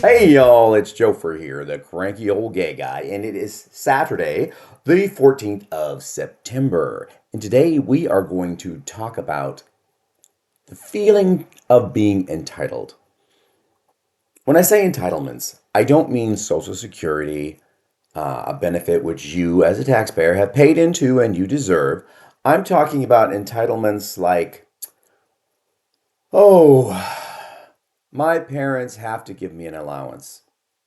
Hey y'all, it's Jofer here, the cranky old gay guy, and it is Saturday, the 14th of September. And today we are going to talk about the feeling of being entitled. When I say entitlements, I don't mean Social Security, a benefit which you as a taxpayer have paid into and you deserve. I'm talking about entitlements like, oh, my parents have to give me an allowance.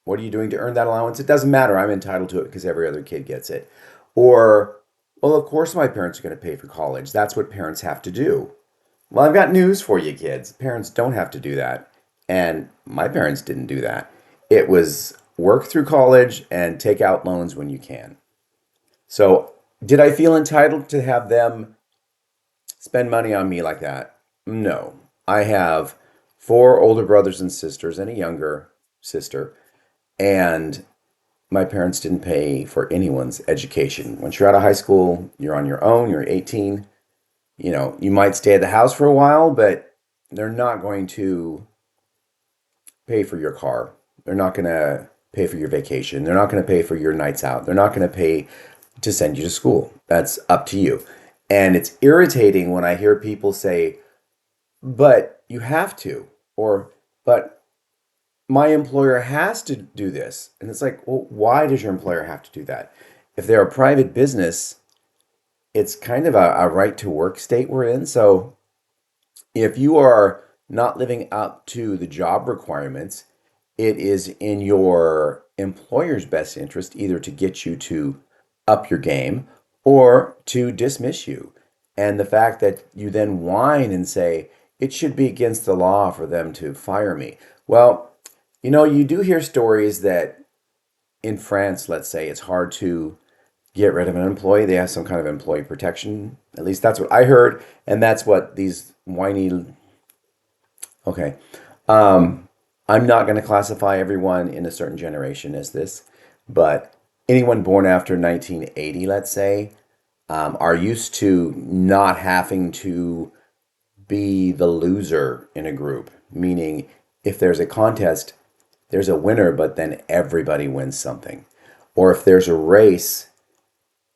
What are you doing to earn that allowance? It doesn't matter. I'm entitled to it because every other kid gets it. Or, well, of course my parents are going to pay for college. That's what parents have to do. Well, I've got news for you, kids. Parents don't have to do that. And my parents didn't do that. It was work through college and take out loans when you can. So, did I feel entitled to have them spend money on me like that? No. I have four older brothers and sisters and a younger sister, and my parents didn't pay for anyone's education. Once you're out of high school, you're on your own, you're 18. You might stay at the house for a while, but they're not going to pay for your car. They're not going to pay for your vacation. They're not going to pay for your nights out. They're not going to pay to send you to school. That's up to you. And it's irritating when I hear people say, but you have to, or, but my employer has to do this. And it's like, well, why does your employer have to do that? If they're a private business, it's kind of a right to work state we're in. So if you are not living up to the job requirements, it is in your employer's best interest either to get you to up your game or to dismiss you. And the fact that you then whine and say, it should be against the law for them to fire me. Well, you do hear stories that in France, let's say, it's hard to get rid of an employee. They have some kind of employee protection. At least that's what I heard. And that's what these whiny. Okay. I'm not going to classify everyone in a certain generation as this, but anyone born after 1980, let's say, are used to not having to be the loser in a group. Meaning, if there's a contest, there's a winner, but then everybody wins something. Or if there's a race,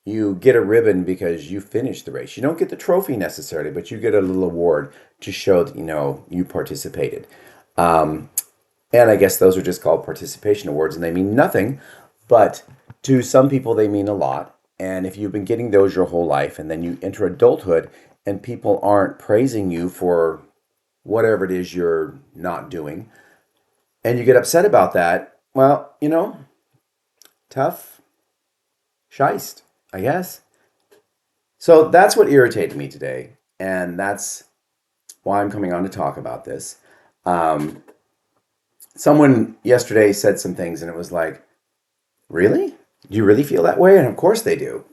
you get a ribbon because you finished the race. You don't get the trophy necessarily, but you get a little award to show that you participated. Um, and I guess those are just called participation awards, and they mean nothing, but to some people they mean a lot. And if you've been getting those your whole life, and then you enter adulthood, and people aren't praising you for whatever it is you're not doing, and you get upset about that, well, tough shiced, I guess. So that's what irritated me today, and that's why I'm coming on to talk about this. Um, Someone yesterday said some things, and it was like, really? Do you really feel that way? And of course they do,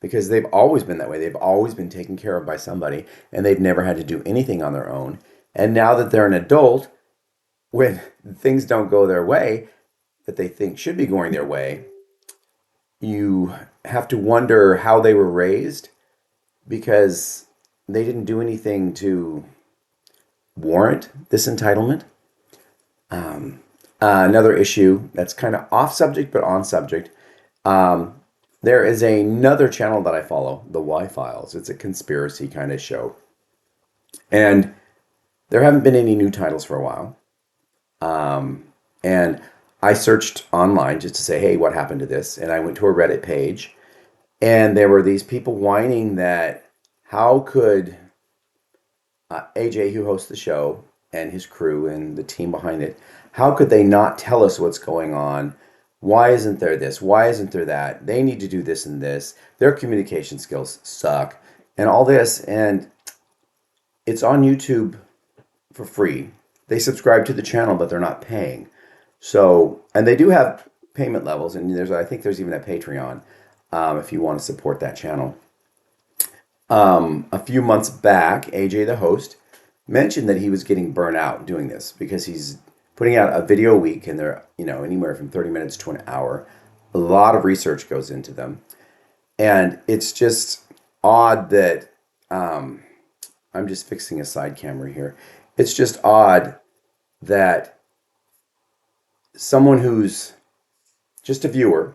because they've always been that way. They've always been taken care of by somebody, and they've never had to do anything on their own. And now that they're an adult, when things don't go their way, that they think should be going their way, you have to wonder how they were raised because they didn't do anything to warrant this entitlement. Another issue that's kind of off subject but on subject. Um, there is another channel that I follow, the Y Files. It's a conspiracy kind of show, and there haven't been any new titles for a while. And I searched online just to say, hey, what happened to this? And I went to a Reddit page, and there were these people whining that how could AJ, who hosts the show, and his crew and the team behind it, how could they not tell us what's going on? Why isn't there this? Why isn't there that? They need to do this and this. Their communication skills suck, and all this. And it's on YouTube for free. They subscribe to the channel, but they're not paying. So, and they do have payment levels, and I think there's even a Patreon if you want to support that channel. A few months back, AJ, the host, mentioned that he was getting burnt out doing this because he's putting out a video a week, and they're anywhere from 30 minutes to an hour. A lot of research goes into them, and it's just odd that I'm just fixing a side camera here. It's just odd that someone who's just a viewer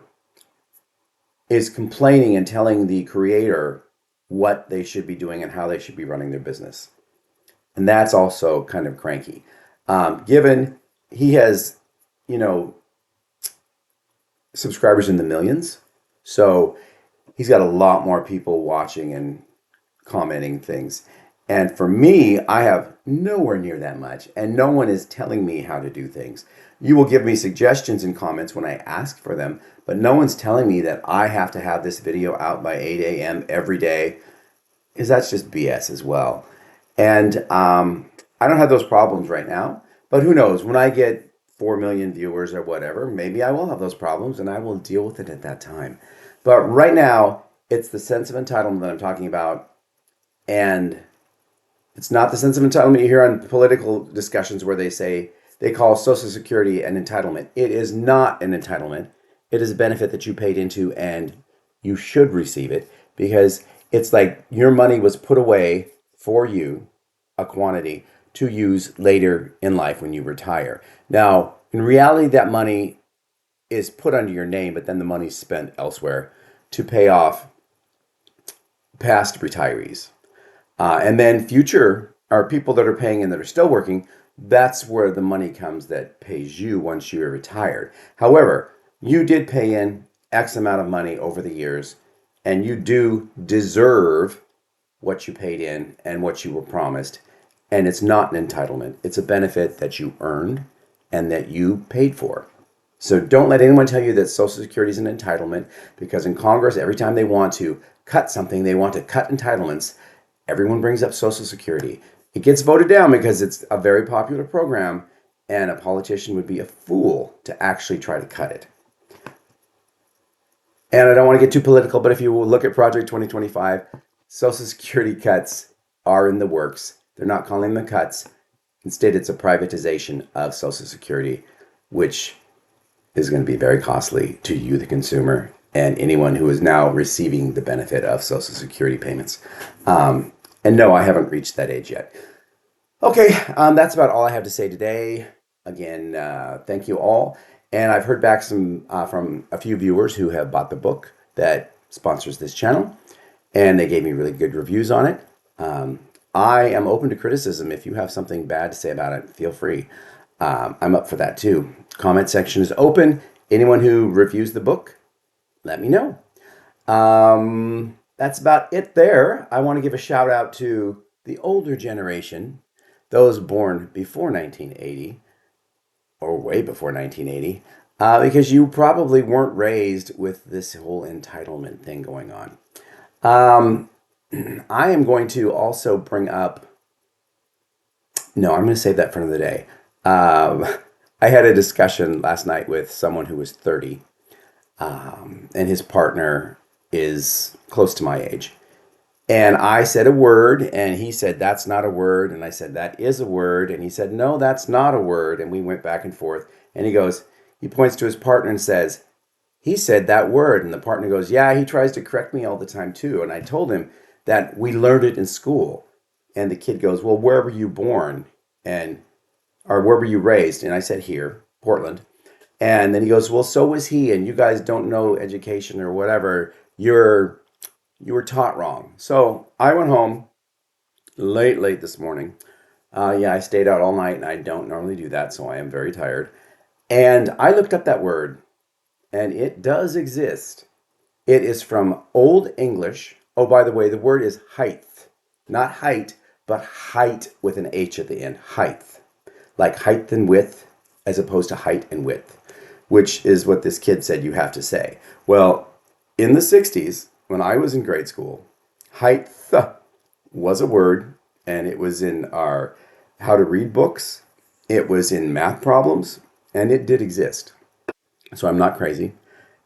is complaining and telling the creator what they should be doing and how they should be running their business. And that's also kind of cranky. Given he has, you know, subscribers in the millions, so he's got a lot more people watching and commenting things. And for me, I have nowhere near that much, and no one is telling me how to do things. You will give me suggestions and comments when I ask for them, but no one's telling me that I have to have this video out by 8 a.m. every day, because that's just BS as well. And I don't have those problems right now, but who knows? When I get 4 million viewers or whatever, maybe I will have those problems and I will deal with it at that time. But right now, it's the sense of entitlement that I'm talking about. And it's not the sense of entitlement you hear on political discussions where they call Social Security an entitlement. It is not an entitlement. It is a benefit that you paid into and you should receive it, because it's like your money was put away for you, a quantity, to use later in life when you retire. Now, in reality, that money is put under your name, but then the money's spent elsewhere to pay off past retirees. And then future are people that are paying and that are still working. That's where the money comes that pays you once you're retired. However, you did pay in X amount of money over the years, and you do deserve what you paid in and what you were promised. And it's not an entitlement. It's a benefit that you earned and that you paid for. So don't let anyone tell you that Social Security is an entitlement, because in Congress, every time they want to cut something, they want to cut entitlements, everyone brings up Social Security. It gets voted down because it's a very popular program, and a politician would be a fool to actually try to cut it. And I don't want to get too political, but if you look at Project 2025, Social Security cuts are in the works. They're not calling them cuts. Instead, it's a privatization of Social Security, which is going to be very costly to you, the consumer, and anyone who is now receiving the benefit of Social Security payments. And no, I haven't reached that age yet. Okay, that's about all I have to say today. Again, thank you all. And I've heard back from a few viewers who have bought the book that sponsors this channel, and they gave me really good reviews on it. I am open to criticism. If you have something bad to say about it, feel free. I'm up for that too. Comment section is open. Anyone who reviews the book, let me know. That's about it there. I want to give a shout out to the older generation, those born before 1980, or way before 1980, because you probably weren't raised with this whole entitlement thing going on. I am going to also bring up, no, I'm going to save that for another day. I had a discussion last night with someone who was 30, and his partner is close to my age. And I said a word, and he said, that's not a word. And I said, that is a word. And he said, no, that's not a word. And we went back and forth. And he points to his partner and says, he said that word. And the partner goes, yeah, he tries to correct me all the time too. And I told him that we learned it in school. And the kid goes, well, where were you born? Or where were you raised? And I said, here, Portland. And then he goes, well, so was he. And you guys don't know education or whatever. You were taught wrong. So I went home late this morning. I stayed out all night, and I don't normally do that, so I am very tired. And I looked up that word, and it does exist. It is from Old English. Oh, by the way, the word is height. Not height, but height with an H at the end. Height. Like height and width, as opposed to height and width, which is what this kid said you have to say. Well, in the 60s, when I was in grade school, height was a word, and it was in our how to read books. It was in math problems, and it did exist. So I'm not crazy.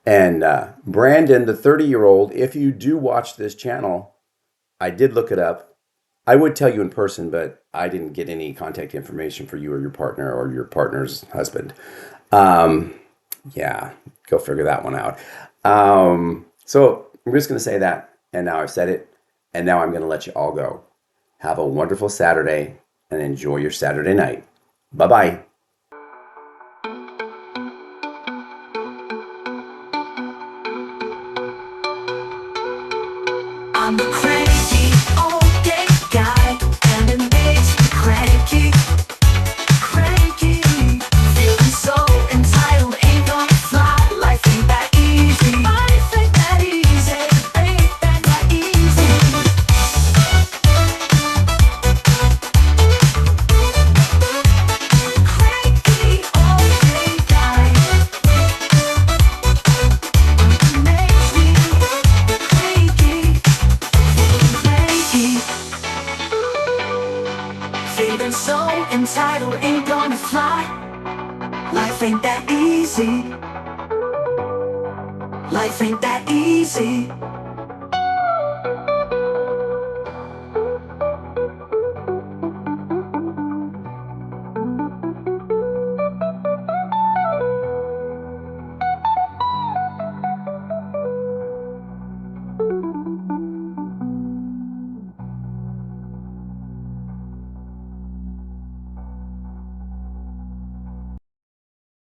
And Brandon, the 30-year-old, if you do watch this channel, I did look it up. I would tell you in person, but I didn't get any contact information for you or your partner or your partner's husband. Yeah, go figure that one out. So I'm just going to say that, and now I've said it, and now I'm going to let you all go. Have a wonderful Saturday, and enjoy your Saturday night. Bye-bye. Feeling so entitled, ain't gonna fly. Life ain't that easy. Life ain't that easy.